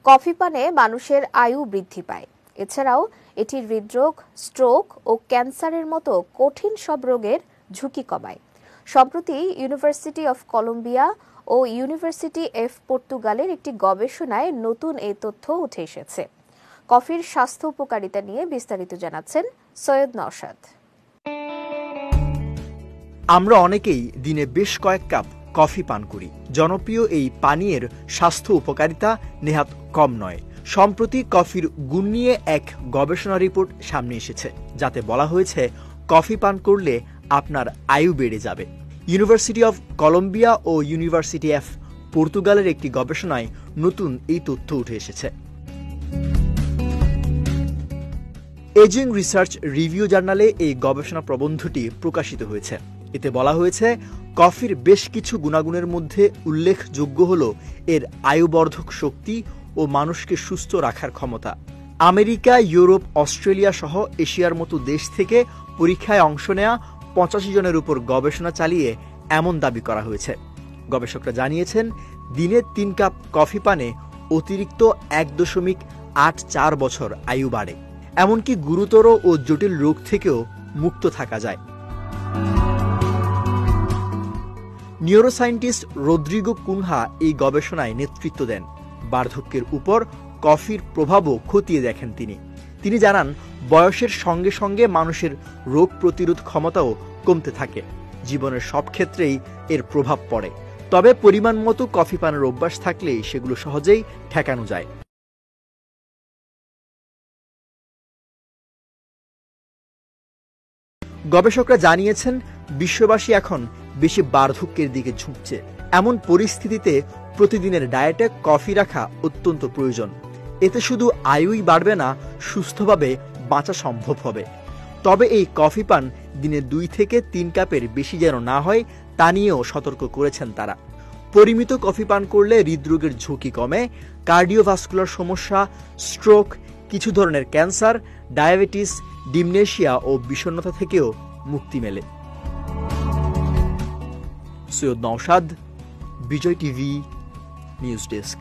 Coffee পানে মানুষের আয়ু বৃদ্ধি পায়। এছাড়াও এটি হৃদরোগ, স্ট্রোক ও ক্যান্সারের মতো কঠিন সব রোগের ঝুঁকি কমায়। সম্প্রতি ইউনিভার্সিটি অফ কলম্বিয়া ও ইউনিভার্সিটি অফ পর্তুগালের একটি গবেষণায় নতুন এই তথ্য উঠে এসেছে। কফির স্বাস্থ্য উপকারিতা নিয়ে বিস্তারিত জানাচ্ছেন সৈয়দ নওশাদ। আমরা অনেকেই দিনে বেশ কয়েক কাপ কফি পান করি। জনপ্রিয় এই পানীয়ের স্বাস্থ্য উপকারিতা নেহাত কম নয়। সম্প্রতি কফির গুণ নিয়ে এক গবেষণা রিপোর্ট সামনে এসেছে, যাতে বলা হয়েছে কফি পান করলে আপনার আয়ু বেড়ে যাবে। ইউনিভার্সিটি অফ কলম্বিয়া ও ইউনিভার্সিটি অফ পর্তুগালের একটি গবেষণায় নতুন এই তথ্য উঠে এসেছে। এজিং রিসার্চ রিভিউ জার্নালে এই গবেষণা প্রবন্ধটি প্রকাশিত হয়েছে। এতে বলা হয়েছে কফির বেশ কিছু গুণাগুণের মধ্যে উল্লেখযোগ্য হল এর আয়ুবর্ধক শক্তি ও মানুষকে সুস্থ রাখার ক্ষমতা। আমেরিকা, ইউরোপ, অস্ট্রেলিয়া সহ এশিয়ার মতো দেশ থেকে পরীক্ষায় অংশ নেয়া 85 জনের উপর গবেষণা চালিয়ে এমন দাবি করা হয়েছে। গবেষকরা জানিয়েছেন দিনে 3 কাপ কফি পানে অতিরিক্ত 1.84 বছর আয়ু বাড়ে। এমনকি গুরুতর ও জটিল রোগ থেকেও মুক্ত থাকা যায়। নিউরোসায়েন্টিস্ট রদ্রিগো কুনহা এই গবেষণায় নেতৃত্ব দেন। বার্ধক্যের উপর কফির প্রভাবও খতিয়ে দেখেন তিনি জানান বয়সের সঙ্গে সঙ্গে মানুষের রোগ প্রতিরোধ ক্ষমতাও কমতে থাকে। জীবনের সব ক্ষেত্রেই এর প্রভাব পড়ে, তবে পরিমাণ মতো কফি পানের অভ্যাস থাকলেই সেগুলো সহজেই ঠেকানো যায়। গবেষকরা জানিয়েছেন বিশ্ববাসী এখন বেশি বার্ধক্যের দিকে ঝুঁকছে। এমন পরিস্থিতিতে প্রতিদিনের ডায়েটে কফি রাখা অত্যন্ত প্রয়োজন। এতে শুধু আয়ুই বাড়বে না, সুস্থভাবে বাঁচা সম্ভব হবে। তবে এই কফি পান দিনে 2 থেকে 3 কাপের বেশি যেন না হয় তা নিয়েও সতর্ক করেছেন তারা। পরিমিত কফি পান করলে হৃদরোগের ঝুঁকি কমে, কার্ডিওভাস্কুলার সমস্যা, স্ট্রোক, কিছু ধরনের ক্যান্সার, ডায়াবেটিস, ডিমনেশিয়া ও বিষণ্ণতা থেকেও মুক্তি মেলে। সৈয়দ নওশাদ, বিজয় টিভি, নিউজ ডেস্ক।